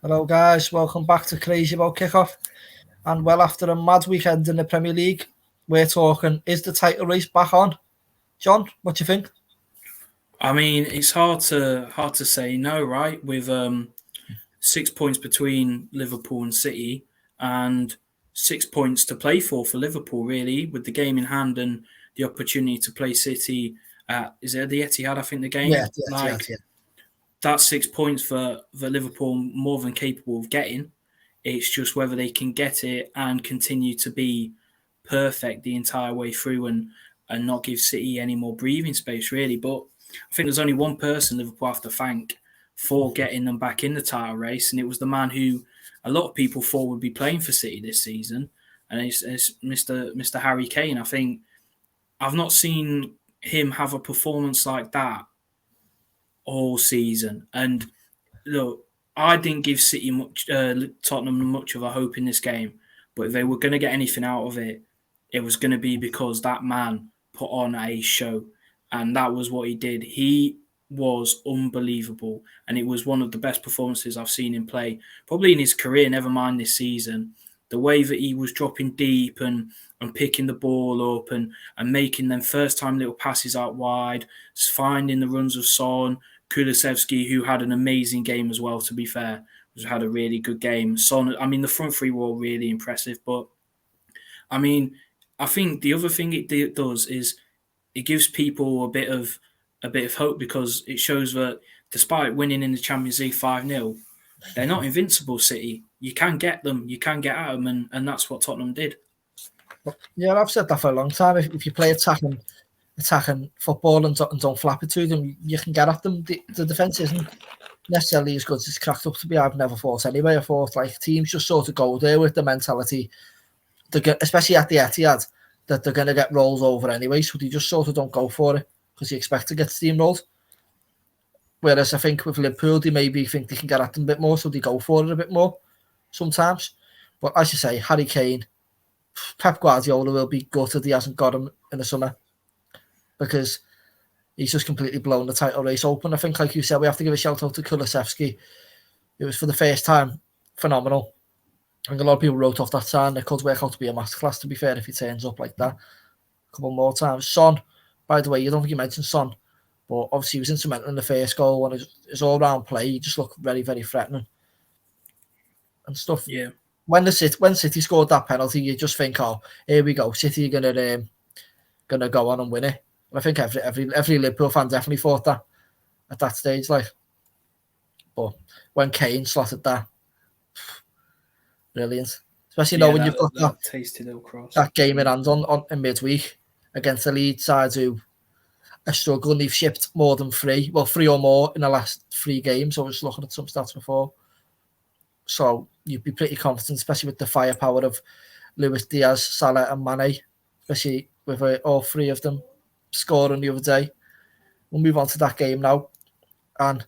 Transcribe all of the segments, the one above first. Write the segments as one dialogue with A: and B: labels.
A: Hello, guys. Welcome back to Crazy About Kickoff. And well, after a mad weekend in the Premier League, we're talking: is the title race back on? John, what do you think?
B: I mean, it's hard to say no, right? With 6 points between Liverpool and City, and 6 points to play for Liverpool, really, with the game in hand and the opportunity to play City at is it the Etihad? I think the
A: Yeah,
B: game
A: yeah.
B: that's 6 points for Liverpool more than capable of getting. It's just whether they can get it and continue to be perfect the entire way through and not give City any more breathing space, really. But I think there's only one person Liverpool have to thank for getting them back in the title race, and it was the man who a lot of people thought would be playing for City this season, and it's Mr. Harry Kane. I think I've not seen him have a performance like that all season. And look, I didn't give City Tottenham much of a hope in this game, but if they were going to get anything out of it, it was going to be because that man put on a show, and that was what he did. He was unbelievable, and it was one of the best performances I've seen him play, probably in his career. Never mind this season. The way that he was dropping deep and picking the ball up and making them first time little passes out wide, finding the runs of Son, Kulusevski, who had an amazing game as well, to be fair, had a really good game. Son, I mean, the front three were really impressive, but I mean, I think the other thing it does is it gives people a bit of hope because it shows that despite winning in the Champions League 5-0, they're not invincible. City, you can get them, you can get at them, and that's what Tottenham did.
A: Yeah, I've said that for a long time. If you play attacking football and don't flap it to them, you can get at them. The defence isn't necessarily as good as it's cracked up to be. I've never thought anyway. I thought like teams just sort of go there with the mentality, especially at the Etihad, that they're going to get rolls over anyway. So they just sort of don't go for it because you expect to get steamrolled. Whereas I think with Liverpool, they maybe think they can get at them a bit more, so they go for it a bit more sometimes. But as you say, Harry Kane, Pep Guardiola will be gutted he hasn't got him in the summer because he's just completely blown the title race open. I think, like you said, we have to give a shout out to Kulusevski. It was for the first time phenomenal. I think a lot of people wrote off that sign. It could work out to be a masterclass, to be fair, if he turns up like that a couple more times. Son, by the way, you don't think you mentioned Son, but obviously he was instrumental in the first goal and his all-round play. He just looked very, very threatening and stuff.
B: Yeah.
A: When City scored that penalty, you just think, oh, here we go, City are gonna go on and win it. And I think every Liverpool fan definitely thought that at that stage, like. But when Kane slotted that, brilliant. Especially
B: Yeah,
A: when you've got
B: that tasted ill cross.
A: that game in hand on in midweek against the lead side who are struggling. They've shipped more than three or more in the last 3 games. I was looking at some stats before. So you'd be pretty confident, especially with the firepower of Luis Diaz, Salah and Mane, especially with all three of them scoring the other day. We'll move on to that game now. And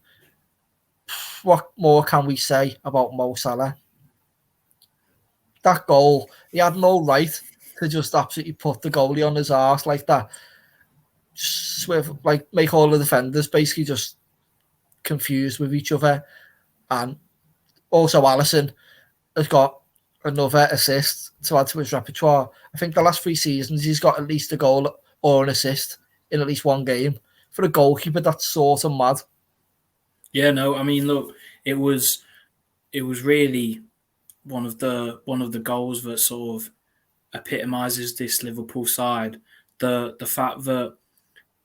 A: what more can we say about Mo Salah? That goal, he had no right to just absolutely put the goalie on his arse like that. Just like make all the defenders basically just confused with each other. And also Alisson has got another assist to add to his repertoire. I think the last 3 seasons he's got at least a goal or an assist in at least one game. For a goalkeeper, that's sort of mad.
B: Yeah, no, I mean, look, it was really one of the goals that sort of epitomises this Liverpool side. The fact that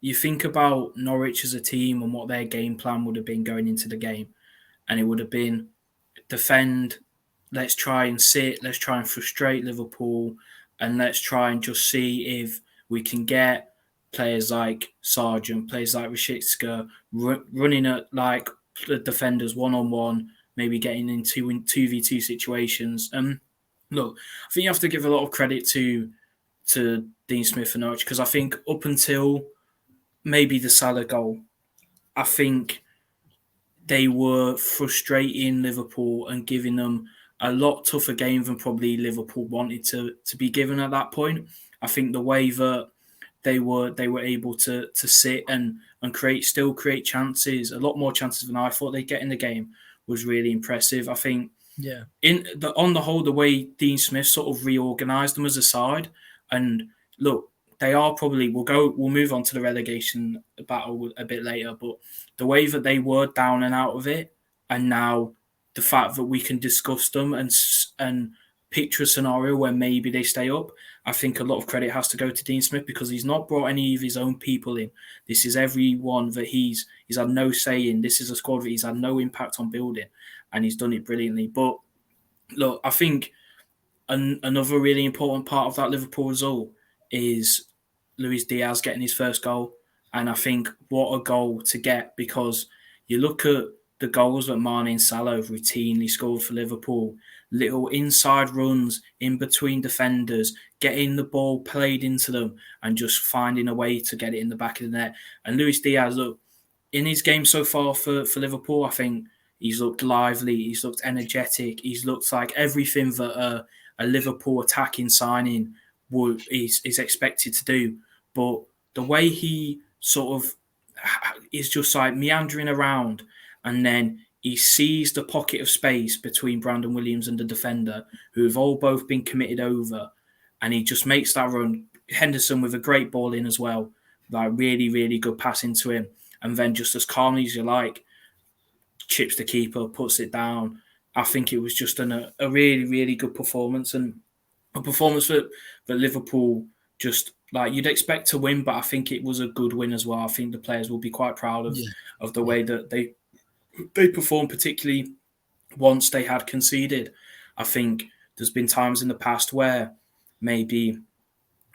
B: you think about Norwich as a team and what their game plan would have been going into the game, and it would have been defend, let's try and sit, let's try and frustrate Liverpool, and let's try and just see if we can get players like Sargent, players like Rashitska running at like the defenders one on one, maybe getting into 2v2 situations. Look, I think you have to give a lot of credit to Dean Smith and Norwich because I think up until maybe the Salah goal, I think they were frustrating Liverpool and giving them a lot tougher game than probably Liverpool wanted to be given at that point. I think the way that they were able to sit and create chances, a lot more chances than I thought they'd get in the game, was really impressive. I think
A: Yeah.
B: On the whole, the way Dean Smith sort of reorganised them as a side, and look, they are probably we'll move on to the relegation battle a bit later, but the way that they were down and out of it, and now the fact that we can discuss them and picture a scenario where maybe they stay up, I think a lot of credit has to go to Dean Smith, because he's not brought any of his own people in. This is everyone that he's had no say in. This is a squad that he's had no impact on building, and he's done it brilliantly. But look, I think another really important part of that Liverpool result is Luis Diaz getting his first goal. And I think what a goal to get, because you look at the goals that Mane and Salah have routinely scored for Liverpool, little inside runs in between defenders, getting the ball played into them and just finding a way to get it in the back of the net. And Luis Diaz, look, in his game so far for Liverpool, I think he's looked lively, he's looked energetic, he's looked like everything that a Liverpool attacking signing is expected to do. But the way he sort of is just like meandering around, and then he sees the pocket of space between Brandon Williams and the defender, who have both been committed over, and he just makes that run. Henderson with a great ball in as well, like really, really good pass into him, and then just as calmly as you like, chips the keeper, puts it down. I think it was just a really, really good performance, and a performance that Liverpool just, like, you'd expect to win, but I think it was a good win as well. I think the players will be quite proud of the way that they performed, particularly once they had conceded. I think there's been times in the past where maybe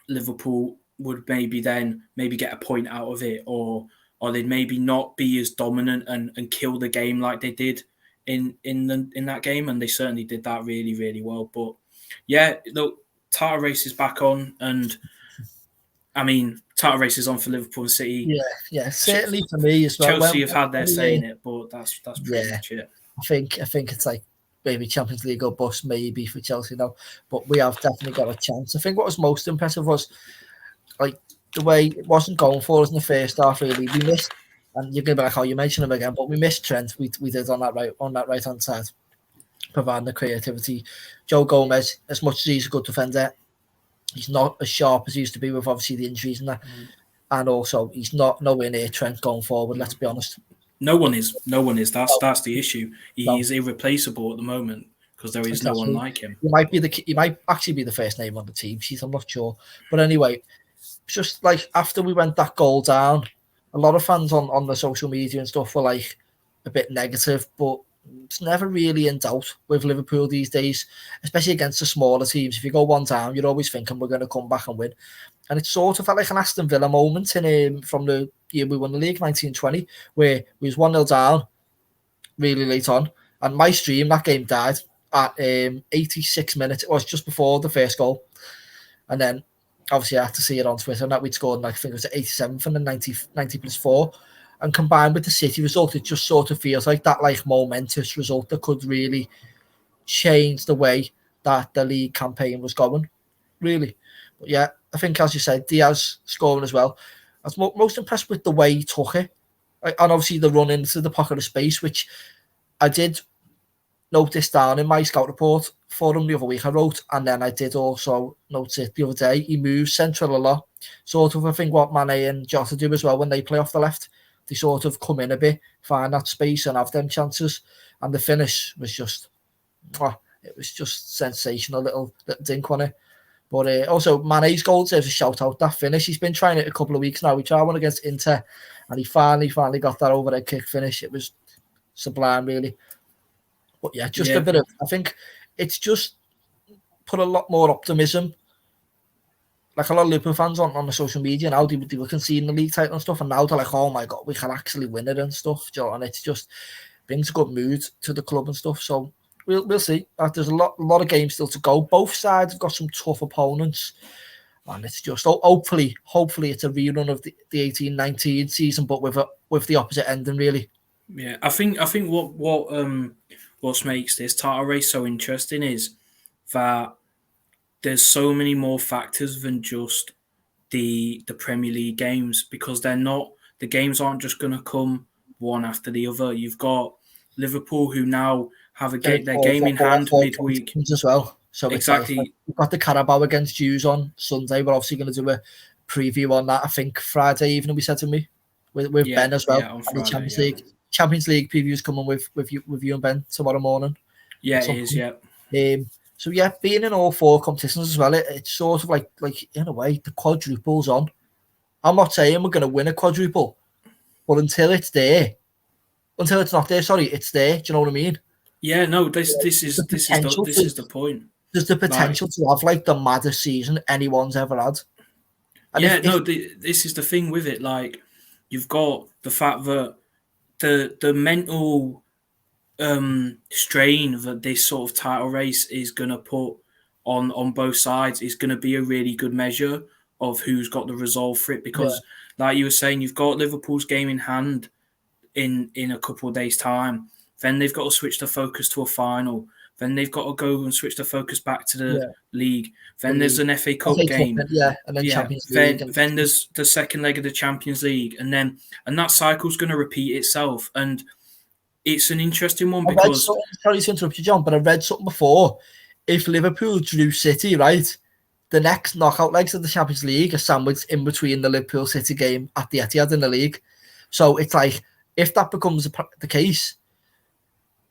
B: Liverpool would maybe get a point out of it, or they'd maybe not be as dominant and kill the game like they did in that game, and they certainly did that really, really well. But yeah, look, Tata Race is back on, and I mean, Tata Race is on for Liverpool and City.
A: Yeah, certainly for me as well.
B: Chelsea have had their say in it, but that's pretty much it.
A: I think it's like maybe Champions League or bust maybe for Chelsea now, but we have definitely got a chance. I think what was most impressive was like the way it wasn't going for us in the first half. Really, we missed, and you're gonna be like, "Oh, you mentioned him again," but we missed Trent. We did on that right hand side, providing the creativity. Joe Gomez, as much as he's a good defender, he's not as sharp as he used to be with obviously the injuries and that, and also he's not nowhere near Trent going forward. Let's be honest.
B: No one is. That's the issue. He's irreplaceable at the moment because there is no one like him.
A: He might actually be the first name on the team sheet. I'm not sure, but anyway, just like after we went that goal down, a lot of fans on the social media and stuff were like a bit negative, but it's never really in doubt with Liverpool these days, especially against the smaller teams. If you go one down, you're always thinking we're going to come back and win. And it sort of felt like an Aston Villa moment in from the year we won the league, 1920, where we was 1-0 down really late on. And my stream, that game died at 86 minutes. It was just before the first goal. And then, obviously, I had to see it on Twitter, and that we'd scored, I think it was at 87th and then 90 plus 4. And combined with the City result, it just sort of feels like that like momentous result that could really change the way that the league campaign was going, really. But yeah, I think, as you said, Diaz scoring as well. I was most impressed with the way he took it. And obviously the run into the pocket of space, which I did notice down in my scout report for him the other week I wrote, and then I did also notice it the other day. He moves central a lot. Sort of, I think, what Mane and Jota do as well when they play off the left. They sort of come in a bit, find that space and have them chances. And the finish was just, it was just sensational, little dink on it. But also, Mane's goal deserves a shout out. That finish, he's been trying it a couple of weeks now. We tried one against Inter, and he finally got that overhead kick finish. It was sublime, really. But yeah, just a bit of, I think it's just put a lot more optimism. Like a lot of Liverpool fans on the social media now, they were conceding the league title and stuff, and now they're like, oh my God, we can actually win it and stuff. You know, and it's just brings a good mood to the club and stuff. So we'll see. There's a lot of games still to go. Both sides have got some tough opponents, and it's just hopefully it's a rerun of the 18-19 season, but with the opposite ending, really.
B: Yeah, I think what makes this Tata Race so interesting is that there's so many more factors than just the Premier League games, because the games aren't just going to come one after the other. You've got Liverpool, who now have their
A: Four,
B: game in hand
A: four
B: midweek.
A: competitions as well. So it's like
B: Exactly.
A: we've got the Carabao against Jews on Sunday. We're obviously going to do a preview on that. I think Friday evening we said to me with Ben as well.
B: On
A: and the
B: Friday,
A: Champions League preview is coming with you and Ben tomorrow morning.
B: Yeah, it is. Yeah.
A: So yeah, being in all four competitions as well, it's sort of like in a way the quadruple's on. I'm not saying we're going to win a quadruple, but until it's not there. Sorry, it's there. Do you know what I mean?
B: Yeah. No. This is the point.
A: There's the potential to have like the maddest season anyone's ever had. And
B: this is the thing with it. Like, you've got the fact that the mental strain that this sort of title race is going to put on both sides is going to be a really good measure of who's got the resolve for it. Because, like you were saying, you've got Liverpool's game in hand in a couple of days' time. Then they've got to switch the focus to a final. Then they've got to go and switch the focus back to the league. Then there's an FA Cup game.
A: And then Champions League.
B: Then there's the second leg of the Champions League. And that cycle's going to repeat itself. And it's an interesting one because...
A: Sorry to interrupt you, John, but I read something before. If Liverpool drew City, right, the next knockout legs of the Champions League are sandwiched in between the Liverpool City game at the Etihad in the league. So it's like, if that becomes the case,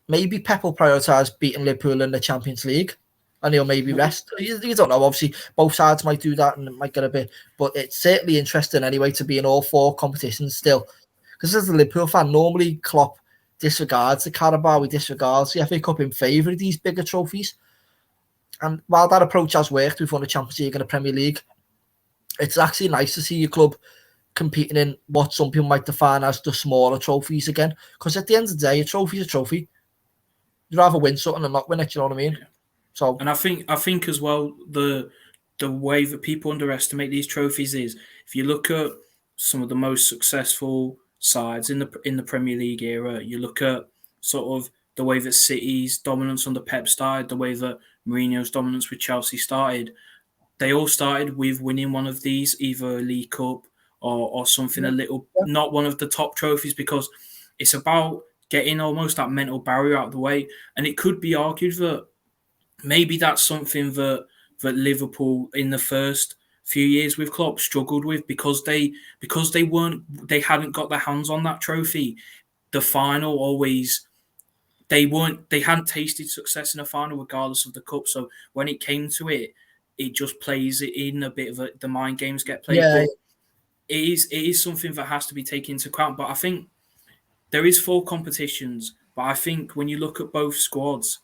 A: maybe Pep will prioritise beating Liverpool in the Champions League and he'll maybe rest. You don't know. Obviously, both sides might do that and it might get a bit... But it's certainly interesting anyway to be in all four competitions still. Because as a Liverpool fan, normally Klopp disregards the Carabao, he disregards the FA Cup in favour of these bigger trophies. And while that approach has worked, we've won the Champions League and the Premier League, it's actually nice to see your club competing in what some people might define as the smaller trophies again. Because at the end of the day, a trophy is a trophy. You'd rather win something than not win it, you know what I mean? So,
B: and I think as well, the way that people underestimate these trophies is, if you look at some of the most successful sides in the Premier League era, you look at sort of the way that City's dominance under Pep started, the way that Mourinho's dominance with Chelsea started. They all started with winning one of these, either a League Cup or something a little, not one of the top trophies, because it's about getting almost that mental barrier out of the way. And it could be argued that maybe that's something that Liverpool in the first few years with Klopp struggled with, because they hadn't got their hands on that trophy. The final always, they hadn't tasted success in a final regardless of the cup. So when it came to it, it just plays it in a bit of the mind games get played.
A: Yeah.
B: But it is something that has to be taken into account. But I think there is 4 competitions. But I think when you look at both squads,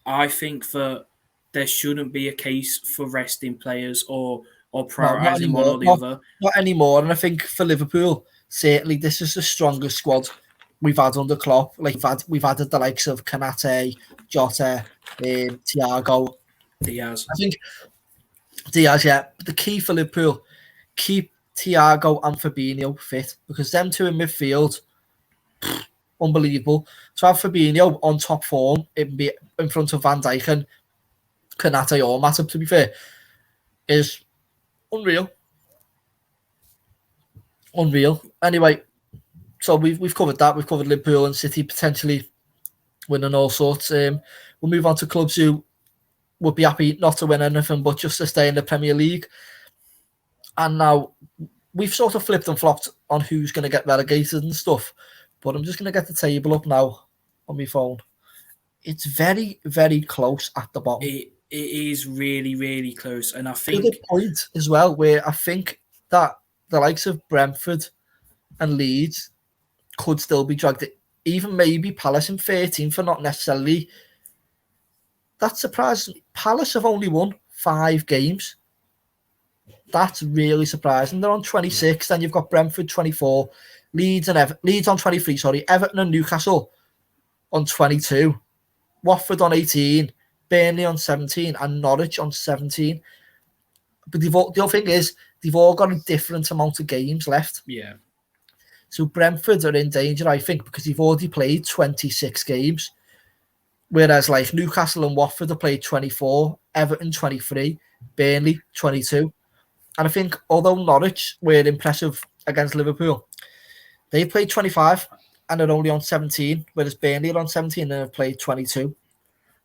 B: I think that there shouldn't be a case for resting players or prioritising one or the other.
A: Not anymore. And I think for Liverpool, certainly this is the strongest squad we've had under Klopp. Like we've added the likes of Kanate, Jota, Thiago,
B: Diaz.
A: I think Diaz, yeah. But the key for Liverpool, keep Thiago and Fabinho fit, because them two in midfield, unbelievable. To have Fabinho on top form, it'd be in front of Van Dijk and Kanate or Matip, to be fair, is unreal. Anyway, so we've covered that. We've covered Liverpool and City potentially winning all sorts. We'll move on to clubs who would be happy not to win anything but just to stay in the Premier League. And now we've sort of flipped and flopped on who's going to get relegated and stuff. But I'm just going to get the table up now on my phone. It's very, very close at the bottom.
B: It is really, really close. And I think...
A: To the point as well where I think that the likes of Brentford and Leeds could still be dragged. Even maybe Palace in 13th for not necessarily... That's surprising. Palace have only won 5 games. That's really surprising. They're on 26. Then you've got Brentford 24, Leeds on 23. Sorry, Everton and Newcastle on 22, Watford on 18, Burnley on 17, and Norwich on 17. But the other thing is they've all got a different amount of games left.
B: Yeah.
A: So Brentford are in danger, I think, because they've already played 26 games. Whereas like Newcastle and Watford have played 24, Everton 23, Burnley 22. And I think although Norwich were impressive against Liverpool, they played 25 and they're only on 17, whereas Burnley are on 17 and have played 22.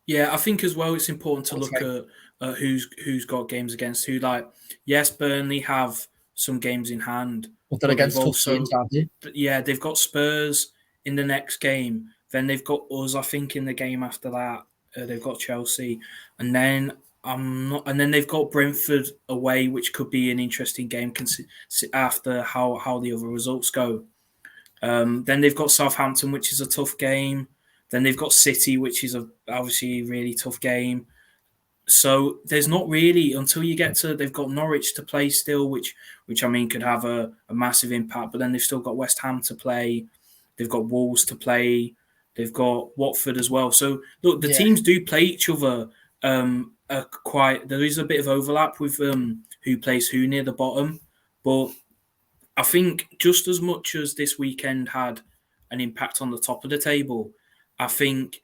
B: Yeah, I think as well it's important to look
A: Okay.
B: at who's got games against who. Like, yes, Burnley have some games in hand,
A: But they're
B: but they've
A: against tough teams,
B: also,
A: aren't they?
B: yeah, they've got Spurs in the next game. Then they've got us, I think, in the game after that. They've got Chelsea, and then I'm not, and then they've got Brentford away, which could be an interesting game after how the other results go. Then they've got Southampton, which is a tough game. Then they've got City, which is obviously a really tough game. So there's not really until you get to they've got Norwich to play still, which I mean could have a massive impact. But then they've still got West Ham to play. They've got Wolves to play. They've got Watford as well. So look, the
A: Yeah.
B: teams do play each other. Quite there is a bit of overlap with who plays who near the bottom, but I think just as much as this weekend had an impact on the top of the table, I think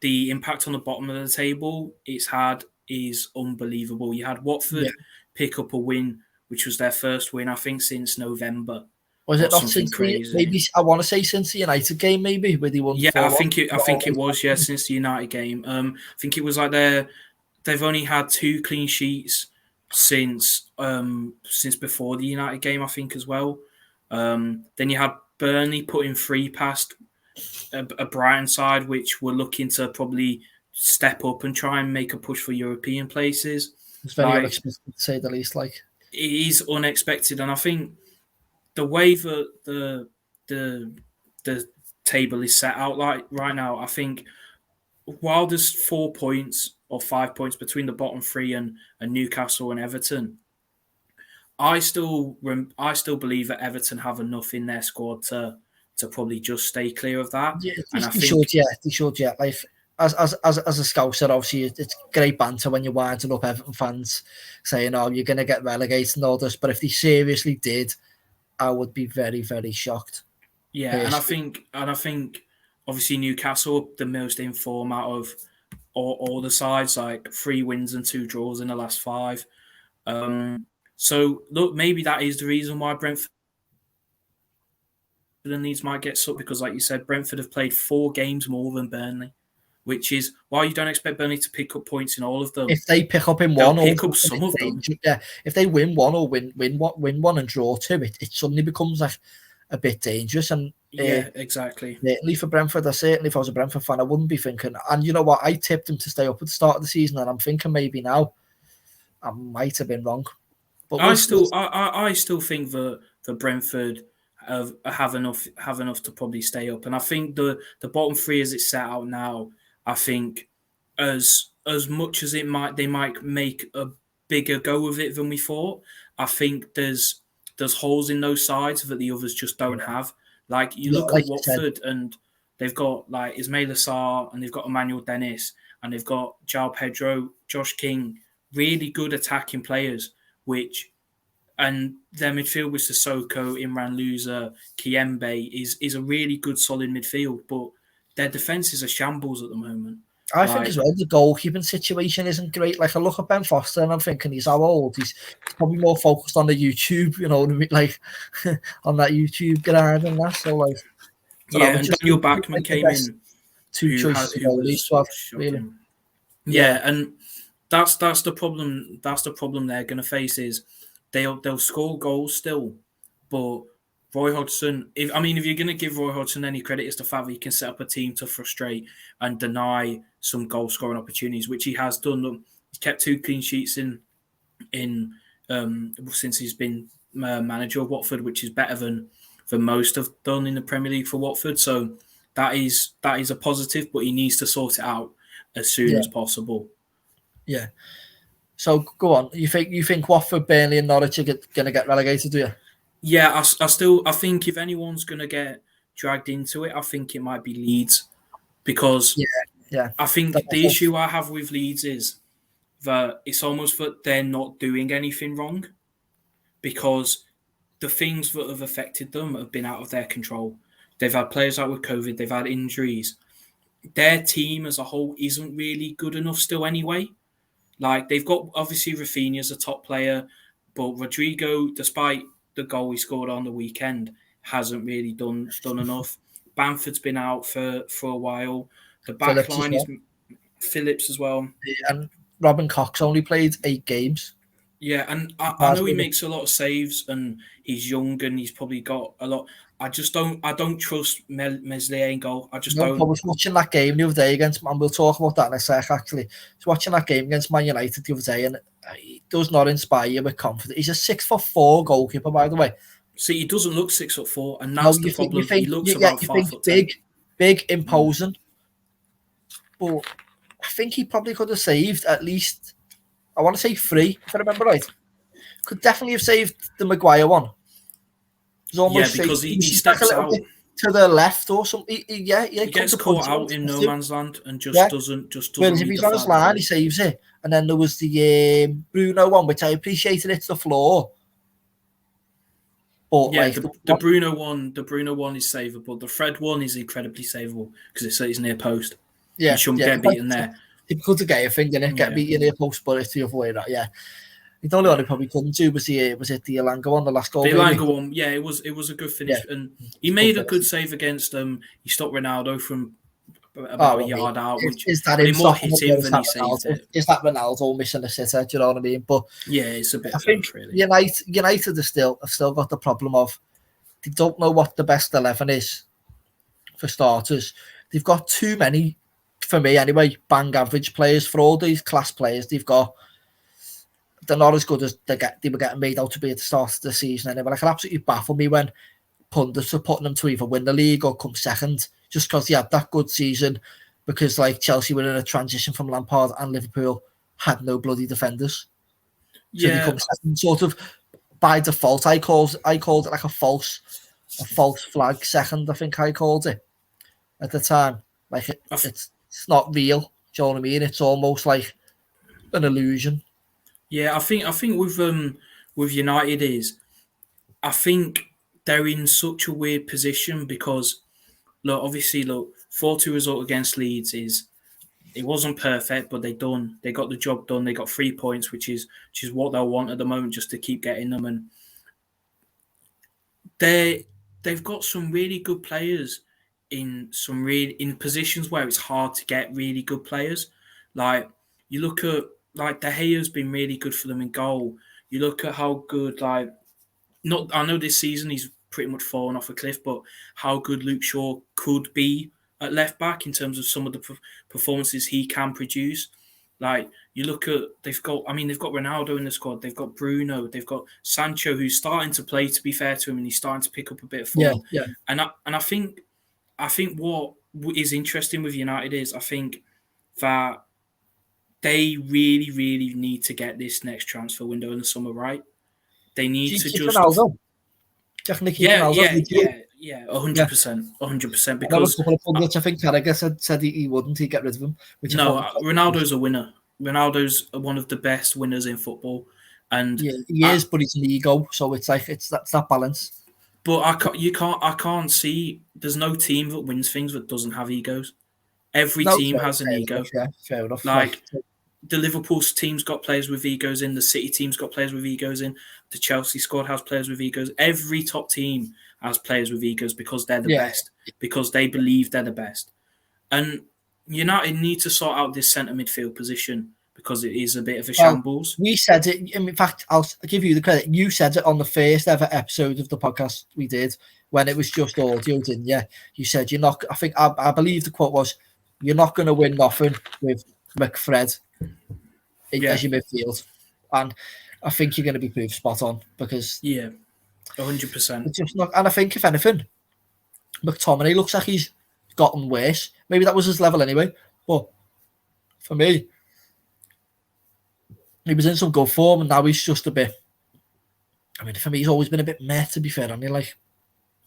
B: the impact on the bottom of the table it's had is unbelievable. You had
A: Yeah.
B: Watford pick up a win, which was their first win, I think, since November
A: Was
B: or
A: it not
B: something
A: since the
B: crazy.
A: maybe I want to say since the United game, maybe where they won
B: Yeah, I
A: 4-1?
B: think it was, yeah, since the United game. I think it was like they've only had 2 clean sheets since before the United game, I think, as well. Then you had Burnley putting 3 past a Brighton side, which were looking to probably step up and try and make a push for European places.
A: It's very
B: Like,
A: unexpected to say the least. Like,
B: it is unexpected, and I think the way that the table is set out like right now, I think while there's 4 points or 5 points between the bottom 3 and Newcastle and Everton, I still believe that Everton have enough in their squad to probably just stay clear of that.
A: yeah,
B: And I
A: they should,
B: think,
A: yeah, they should, yeah. Like, as a scouser, obviously, it's great banter when you're winding up Everton fans saying, "Oh, you're going to get relegated and all this." But if they seriously did, I would be very, very shocked.
B: yeah,
A: Personally.
B: and I think obviously Newcastle the most in form out of all the sides, like 3 wins and 2 draws in the last 5. So look, maybe that is the reason why Brentford and Leeds might get sucked because, like you said, Brentford have played 4 games more than Burnley, which is why you don't expect Burnley to pick up points in all of them.
A: If they pick up in
B: They'll
A: one or
B: pick up some of them.
A: yeah, if they win one or win one and draw two, it suddenly becomes like a bit dangerous. And
B: Yeah, exactly.
A: certainly for Brentford, certainly if I was a Brentford fan, I wouldn't be thinking. And you know what? I tipped them to stay up at the start of the season, and I'm thinking maybe now I might have been wrong. But
B: I
A: we'll
B: still, I still think that Brentford have enough to probably stay up, and I think the bottom 3 as it's set out now, I think as much as they might make a bigger go of it than we thought. I think there's holes in those sides that the others just don't have. Like you
A: yeah,
B: look at
A: like you said,
B: Watford and they've got like Ismail Assar and they've got Emmanuel Dennis and they've got João Pedro, Josh King, really good attacking players which and their midfield with Sissoko, Imran Louza, Kiembe is a really good solid midfield, but their defence is a shambles at the moment.
A: I think as
B: Like,
A: well the goalkeeping situation isn't great. Like I look at Ben Foster and I'm thinking he's how old? He's probably more focused on the YouTube, you know what I mean? Like on that YouTube grind and that. So like, I don't know,
B: yeah,
A: it
B: and
A: just
B: Daniel
A: seems
B: Backman
A: like the
B: came
A: best
B: in
A: two choices of
B: who
A: goalies
B: was
A: to have, really.
B: shocking.
A: Yeah,
B: Yeah, and that's the problem. That's the problem they're going to face is they'll score goals still, but Roy Hodgson. If you're going to give Roy Hodgson any credit, it's the fact that he can set up a team to frustrate and deny some goal scoring opportunities, which he has done. He's kept 2 clean sheets in since he's been manager of Watford, which is better than most have done in the Premier League for Watford. So that is a positive, but he needs to sort it out as soon
A: yeah,
B: as possible.
A: yeah. So go on. You think Watford, Burnley, and Norwich are going to get relegated? Do you?
B: Yeah, I think if anyone's going to get dragged into it, I think it might be Leeds because
A: Yeah, yeah.
B: I
A: That-
B: think the
A: that's-
B: issue I have with Leeds is that it's almost that they're not doing anything wrong because the things that have affected them have been out of their control. They've had players out with COVID, they've had injuries. Their team as a whole isn't really good enough still anyway. Like they've got obviously Rafinha as a top player, but Rodrigo, despite the goal he scored on the weekend, hasn't really done enough. Bamford's been out for a while. The back line is Phillips as well.
A: And Robin Cox only played 8 games.
B: Yeah, and I know he makes a lot of saves, and he's young, and he's probably got a lot. I don't trust Meslier in goal. I just don't.
A: I was watching that game the other day against, and we'll talk about that in a sec, actually. I was watching that game against Man United the other day, and he does not inspire you with confidence. He's a 6'4" goalkeeper, by the way.
B: See, he doesn't look 6'4", and that's the problem. He looks about 5'10".
A: Big, imposing. But I think he probably could have saved at least, I want to say 3, if I remember right. Could definitely have saved the Maguire one.
B: Because he steps out
A: to the left or something. He
B: gets caught out in no man's land and just doesn't.
A: Whereas if he's on his line, he saves it. And then there was the Bruno one, which I appreciated. It's the floor. But
B: the Bruno one is savable. The Fred one is incredibly savable because it's near post.
A: Yeah,
B: you shouldn't get beaten there.
A: Difficult to get a thing, didn't it? Get beaten near post, but it's the other way. That the only one he probably couldn't do was it the Elanga one, the last goal.
B: The Elanga one, it was a good finish, and he made a good save against them. He stopped Ronaldo from about a yard out, which
A: is that
B: he more hit him than he saved it.
A: Is that Ronaldo missing a sitter? Do you know what I mean? But
B: it's a bit.
A: I think really. United have still got the problem of they don't know what the best 11 is. For starters, they've got too many, for me anyway, bang average players. For all these class players they've got, they're not as good as they were getting made out to be at the start of the season. Anyway, it can absolutely baffle me when pundits are putting them to either win the league or come second just because they had that good season. Because like Chelsea were in a transition from Lampard and Liverpool had no bloody defenders, so they come second sort of by default. I called it like a false flag second. I think I called it at the time. Like it's not real. Do you know what I mean? It's almost like an illusion.
B: Yeah, I think with United I think they're in such a weird position because obviously 4-2 result against Leeds it wasn't perfect, but they got the job done. They got 3 points, which is what they'll want at the moment, just to keep getting them. And they've got some really good players in positions where it's hard to get really good players. Like you look at De Gea's been really good for them in goal. You look at how good I know this season he's pretty much fallen off a cliff, but how good Luke Shaw could be at left back in terms of some of the performances he can produce. Like you look at they've got Ronaldo in the squad, they've got Bruno, they've got Sancho who's starting to play, to be fair to him, and he's starting to pick up a bit of form.
A: Yeah.
B: And I think what is interesting with United is I think that they really, really need to get this next transfer window in the summer right. They need to just
A: Ronaldo. Definitely keep Ronaldo.
B: Yeah, 100%.
A: Because a couple of pundits, I think Carragher said he wouldn't. He'd get rid of him.
B: Ronaldo's a winner. Ronaldo's one of the best winners in football, and
A: he is, but he's an ego, so it's that balance.
B: But I can't see. There's no team that wins things that doesn't have egos. Every team has an ego.
A: Yeah, fair enough.
B: Like the Liverpool team's got players with egos in. The City team's got players with egos in. The Chelsea squad has players with egos. Every top team has players with egos because they're the best. Because they believe they're the best. And United need to sort out this centre midfield position because it is a bit of a shambles.
A: We said it. In fact, I'll give you the credit. You said it on the first ever episode of the podcast we did when it was just audio, didn't you? You said you're not. I believe the quote was, "You're not going to win nothing with McFred as your midfield," and I think you're going to be proved spot on because
B: 100%.
A: It's just not, and I think if anything, McTominay looks like he's gotten worse. Maybe that was his level anyway, but for me, he was in some good form, and now he's just a bit. I mean, for me, he's always been a bit meh. To be fair,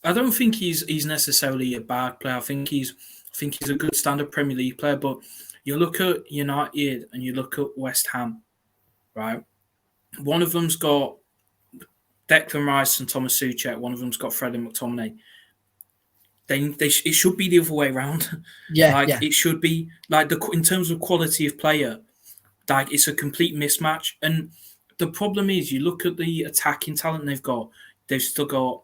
B: I don't think he's necessarily a bad player. I think he's a good standard Premier League player. But you look at United and you look at West Ham, right? One of them's got Declan Rice and Thomas Souček. One of them's got Fred and McTominay. It should be the other way around. It should be in terms of quality of player. It's a complete mismatch. And the problem is, you look at the attacking talent they've got. They've got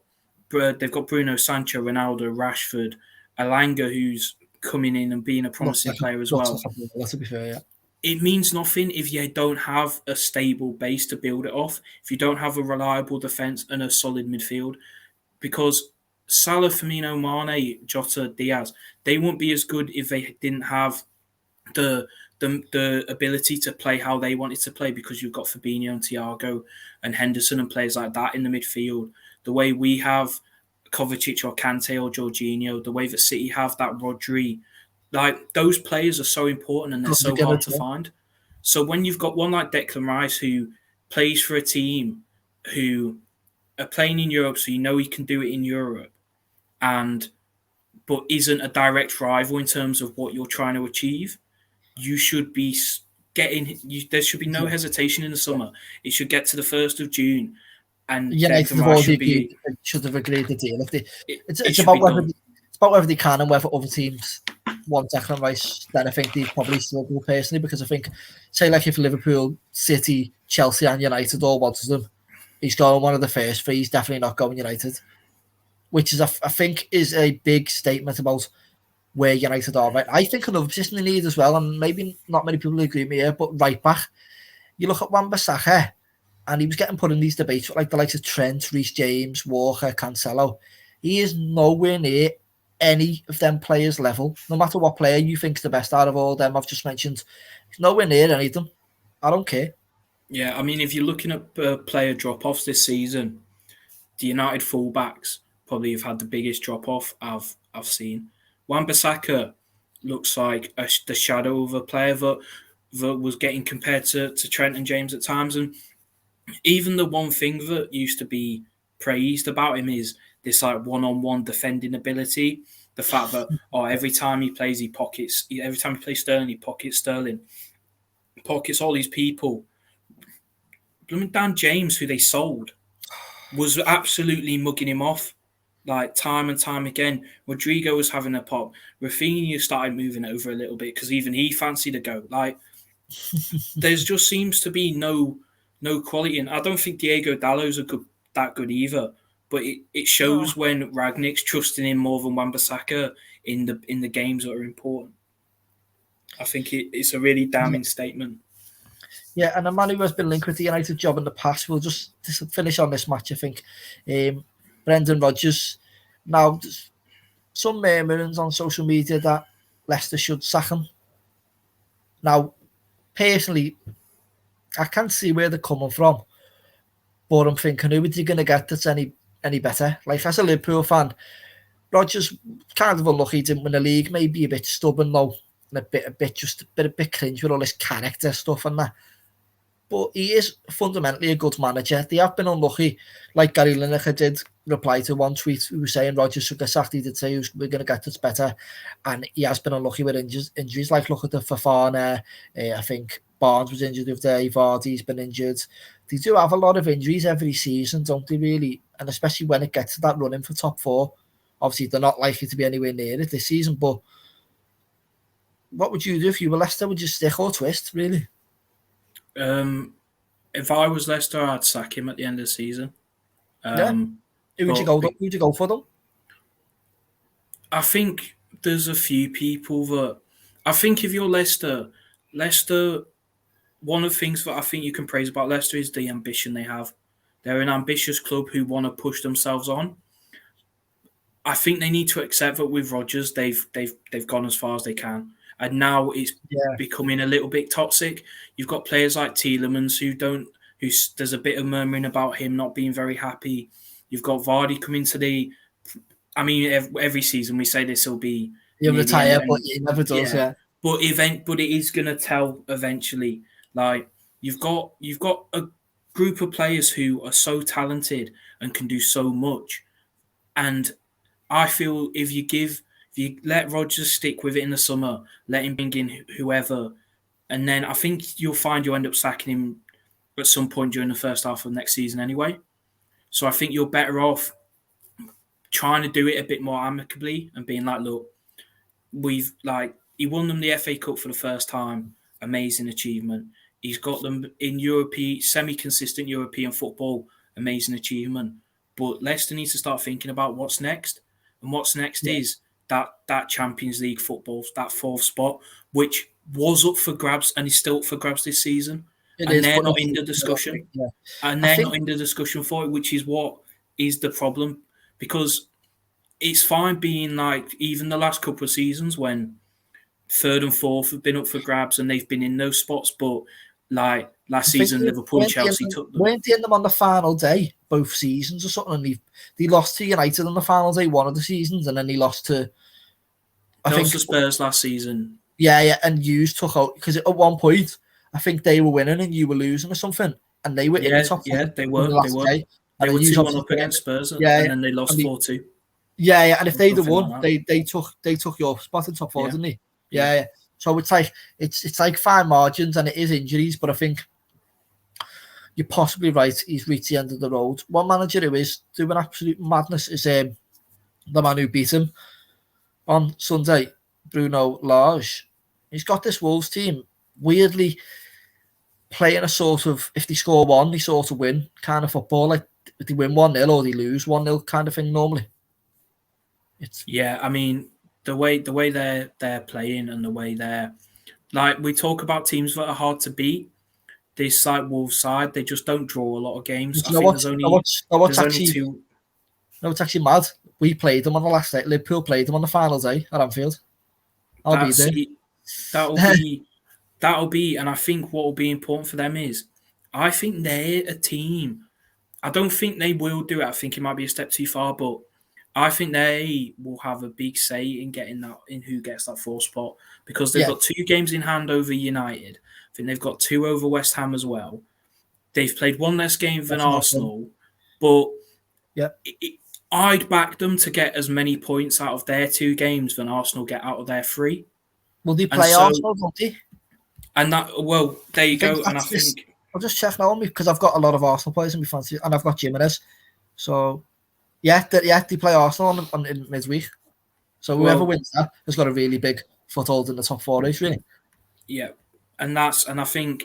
B: Bruno, Sancho, Ronaldo, Rashford, Alanga, who's coming in and being a promising player as well.
A: To be fair, yeah.
B: It means nothing if you don't have a stable base to build it off, if you don't have a reliable defence and a solid midfield, because Salah, Firmino, Mane, Jota, Diaz, they won't be as good if they didn't have the ability to play how they wanted to play, because you've got Fabinho and Thiago and Henderson and players like that in the midfield. The way we have Kovacic or Kante or Jorginho, the way that City have that Rodri, like those players are so important and they're so hard to find. So when you've got one like Declan Rice who plays for a team who are playing in Europe, so you know he can do it in Europe, but isn't a direct rival in terms of what you're trying to achieve, you should be there should be no hesitation in the summer. It should get to the 1st of June, and
A: United should have agreed the deal. It's about whether they can and whether other teams want Declan Rice. Then I think they probably still go personally, because I think, say, like if Liverpool, City, Chelsea, and United all wanted him, he's going one of the first three. He's definitely not going United, which is I think is a big statement about where United are. Right, I think another position they need as well, and maybe not many people agree with me here, but right back. You look at Wan-Bissaka, and he was getting put in these debates with like the likes of Trent, Reece James, Walker, Cancelo. He is nowhere near any of them players' level. No matter what player you think is the best out of all them I've just mentioned, he's nowhere near any of them. I don't care.
B: Yeah, I mean, if you're looking at player drop-offs this season, the United fullbacks probably have had the biggest drop-off I've seen. Wan-Bissaka looks like the shadow of a player that was getting compared to Trent and James at times. And even the one thing that used to be praised about him is this like one-on-one defending ability. The fact that every time he plays, every time he plays Sterling, he pockets Sterling, pockets all these people. Dan James, who they sold, was absolutely mugging him off, like time and time again. Rodrigo was having a pop. Rafinha started moving over a little bit because even he fancied a go. Like, there just seems to be no quality, and I don't think Diego Dallo's that good either. But it shows when Ragnick's trusting him more than Wan-Bissaka in the games that are important. I think it's a really damning statement.
A: Yeah, and a man who has been linked with the United job in the past, we'll just finish on this match, I think. Brendan Rodgers. Now, there's some murmurings on social media that Leicester should sack him. Now, personally, I can't see where they're coming from, but I'm thinking, who are they going to get that's any better? Like, as a Liverpool fan, Rodgers kind of unlucky, didn't win the league, maybe a bit stubborn though, and a bit cringe with all this character stuff and that. But he is fundamentally a good manager. They have been unlucky, like Gary Lineker did reply to one tweet who was saying Rodgers should get sacked. He did say we're going to get this better, and he has been unlucky with injuries. Like look at the Fofana, I think Barnes was injured with there, Vardy's been injured. They do have a lot of injuries every season, don't they really? And especially when it gets to that running for top four. Obviously, they're not likely to be anywhere near it this season, but what would you do if you were Leicester? Would you stick or twist, really?
B: If I was Leicester, I'd sack him at the end of the season.
A: Who would you go for them?
B: I think there's a few people that I think if you're Leicester, one of the things that I think you can praise about Leicester is the ambition they have. They're an ambitious club who want to push themselves on. I think they need to accept that with Rodgers, they've gone as far as they can. And now it's becoming a little bit toxic. You've got players like Tielemans there's a bit of murmuring about him not being very happy. You've got Vardy coming to every season we say this will be...
A: He'll retire, but he never does, yeah.
B: But it is going to tell eventually. Like, you've got a group of players who are so talented and can do so much. And I feel if you let Rodgers stick with it in the summer, let him bring in whoever, and then I think you'll end up sacking him at some point during the first half of next season anyway. So I think you're better off trying to do it a bit more amicably and being like, look, he won them the FA Cup for the first time, amazing achievement. He's got them in semi-consistent European football, amazing achievement. But Leicester needs to start thinking about what's next. And what's next is that Champions League football, that fourth spot, which was up for grabs and is still up for grabs this season.
A: It
B: And
A: is,
B: they're
A: but
B: not in the discussion.
A: Yeah.
B: And
A: I
B: they're
A: think
B: not in the discussion for it, which is what is the problem. Because it's fine being like, even the last couple of seasons when third and fourth have been up for grabs and they've been in those spots, but like last season, Liverpool and Chelsea took them.
A: Weren't they in them on the final day, both seasons or something? And they lost to United on the final day, one of the seasons, and then they lost to, I think,
B: the Spurs last season.
A: Yeah, and Hughes took out, because at one point, I think they were winning and you were losing or something, and they were in the top
B: Yeah,
A: four
B: they
A: on
B: were.
A: the last day.
B: They
A: And
B: were
A: then Hughes
B: 2-1
A: obviously
B: up against Spurs, and
A: Yeah,
B: then they lost 4-2.
A: Yeah, and if they'd have
B: Something
A: won,
B: like that.
A: they took your spot in top four,
B: Yeah.
A: didn't they?
B: Yeah.
A: Yeah. So it's like fine margins, and it is injuries, but I think you're possibly right. He's reached the end of the road. One manager who is doing absolute madness is the man who beat him on Sunday, Bruno Lage. He's got this Wolves team weirdly playing a sort of, if they score one, they sort of win kind of football. Like they win 1-0 or they lose 1-0 kind of thing normally.
B: Yeah, I mean the way they're playing and the way they're, like, we talk about teams that are hard to beat. This side, Wolves side, they just don't draw a lot of games. I think there's only two.
A: No, it's actually mad. We played them on the last day. Liverpool played them on the final day at Anfield. I'll be there.
B: That'll be, and I think what will be important for them is, I think they're a team. I don't think they will do it. I think it might be a step too far, but I think they will have a big say in getting that, in who gets that fourth spot, because they've got 2 games in hand over United. I think they've got 2 over West Ham as well. They've played 1 less game than Arsenal, but I'd back them to get as many points out of their 2 games than Arsenal get out of their 3.
A: Will they play Arsenal, don't they?
B: And that, well, there you go. And I think
A: I'll just check now on me, because I've got a lot of Arsenal players in my fantasy, and I've got Jimenez. So they play Arsenal in midweek. So whoever wins that has got a really big foothold in the top 4 race, really.
B: Yeah, and I think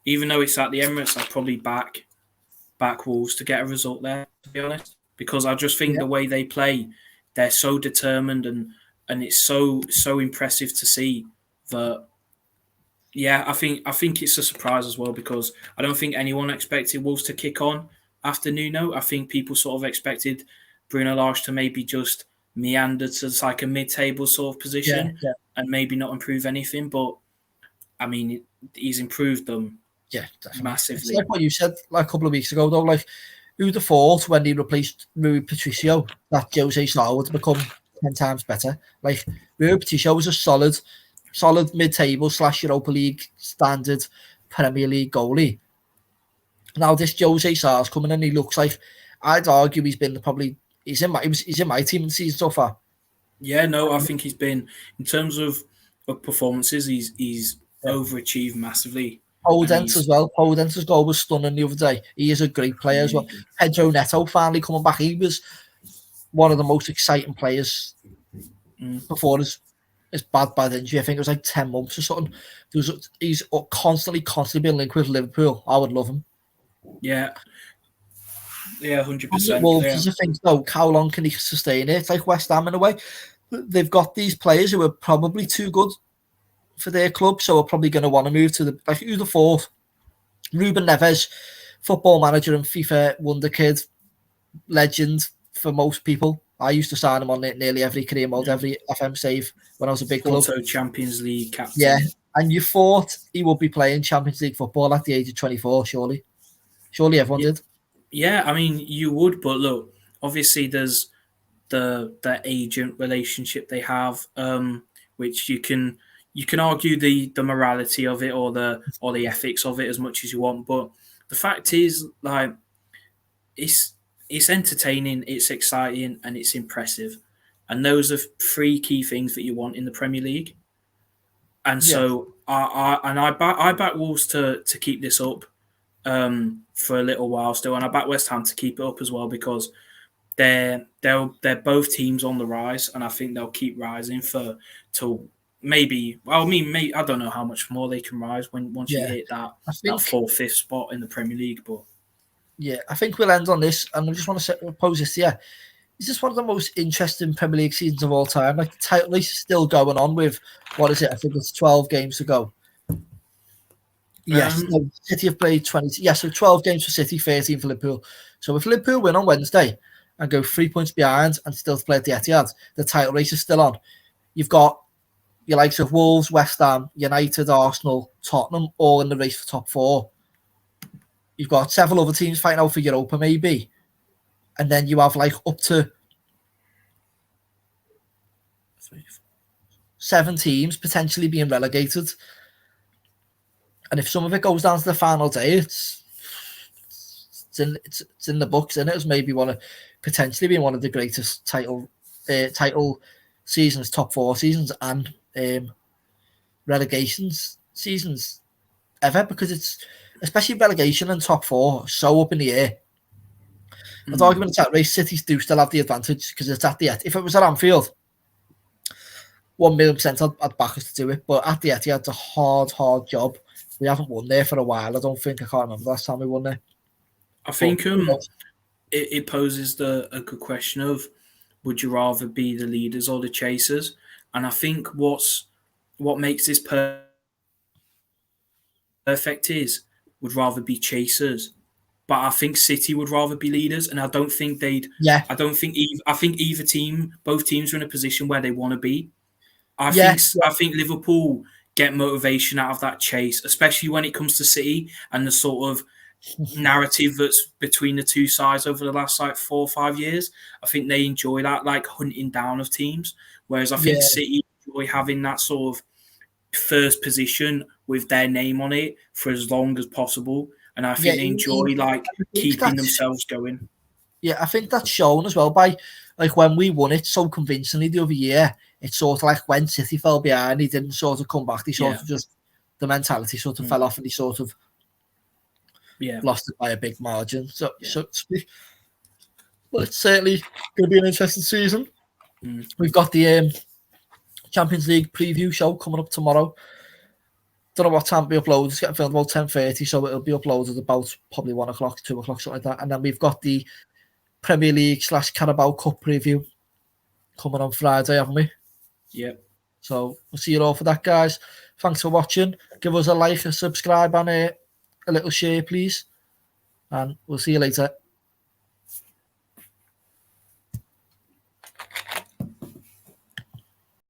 B: even though it's at the Emirates, I'd probably back Wolves to get a result there, to be honest, because I just think the way they play, they're so determined, and it's so impressive to see that. Yeah, I think it's a surprise as well, because I don't think anyone expected Wolves to kick on after Nuno. I think people sort of expected Bruno Lage to maybe just meander to like a mid-table sort of position and maybe not improve anything. But I mean, he's improved them massively.
A: It's like what you said like a couple of weeks ago, though. Like, who'd have thought when he replaced Rui Patricio that Jose Sá would become 10 times better? Like, Rui Patricio was a solid mid-table / Europa League standard Premier League goalie. Now this Jose Sá's coming in, he looks like, I'd argue he's in my team in the season so far.
B: Yeah, no, I think he's been, in terms of performances, he's overachieved massively.
A: Podence as well. Podence's goal was stunning the other day. He is a great player as well. Pedro Neto finally coming back. He was one of the most exciting players before his bad injury. I think it was like 10 months or something. He's constantly been linked with Liverpool. I would love him.
B: Yeah, 100%.
A: Wolves is the thing, though. How long can he sustain it? It's like West Ham in a way. They've got these players who are probably too good for their club, so are probably going to want to move to the, like, who's the fourth? Ruben Neves, football manager and FIFA wonder kid, legend for most people. I used to sign him on nearly every career mode, every FM save when I was a big club.
B: Champions League captain.
A: Yeah, and you thought he would be playing Champions League football at the age of 24, surely. Surely everyone did.
B: Yeah, I mean, you would, but look, obviously there's the agent relationship they have, which you can argue the morality of it or the ethics of it as much as you want, but the fact is, like, it's entertaining, it's exciting, and it's impressive, and those are 3 key things that you want in the Premier League. And so I back Wolves to keep this up for a little while still, and I back West Ham to keep it up as well, because they're both teams on the rise, and I think they'll keep rising till maybe. Well, I mean, I don't know how much more they can rise once you hit that 4th, 5th spot in the Premier League. But
A: I think we'll end on this, and I just want to pose this here. it's just one of the most interesting Premier League seasons of all time. Like the title race is still going on with what is it? I think it's 12 games to go. Yes, no, City have played 20. Yeah, so 12 games for City, 13 for Liverpool. So if Liverpool win on Wednesday and go 3 points behind and still play at the Etihad, the title race is still on. You've got your likes of Wolves, West Ham, United, Arsenal, Tottenham, all in the race for top 4. You've got several other teams fighting out for Europa, maybe. And then you have like up to 7 teams potentially being relegated. And if some of it goes down to the final day, it's in the books, and it was maybe potentially being one of the greatest title seasons, top 4 seasons, and relegations seasons ever, because it's especially relegation and top 4 so up in the air. I'd argue in the title race, Cities do still have the advantage because it's at the Etihad. If it was at Anfield, 1,000,000% I'd back us to do it, but at the Etihad, it's a hard job. We haven't won there for a while. I don't think. I can't remember the last time we won there.
B: I think it poses a good question of, would you rather be the leaders or the chasers? And I think what makes this perfect is would rather be chasers. But I think City would rather be leaders, and I don't think they'd.
A: Yeah.
B: I don't think. I think both teams are in a position where they want to be. I think Liverpool get motivation out of that chase, especially when it comes to City and the sort of narrative that's between the two sides over the last 4 or 5 years. I think they enjoy that, like hunting down of teams, whereas I think City enjoy having that sort of first position with their name on it for as long as possible, and I think they enjoy keeping themselves going.
A: Yeah, I think that's shown as well by like when we won it so convincingly the other year. It's sort of like when City fell behind, he didn't sort of come back. He sort of just, the mentality sort of fell off, and he sort of lost it by a big margin. So to speak. But it's certainly going to be an interesting season. We've got the Champions League preview show coming up tomorrow. Don't know what time it'll be uploaded. It's getting filmed about 10:30, so it'll be uploaded about probably 1 o'clock, 2 o'clock, something like that. And then we've got the Premier League / Carabao Cup preview coming on Friday, haven't we?
B: Yep.
A: So we'll see you all for that, guys. Thanks for watching. Give us a like, a subscribe, and a little share, please. And we'll see you later.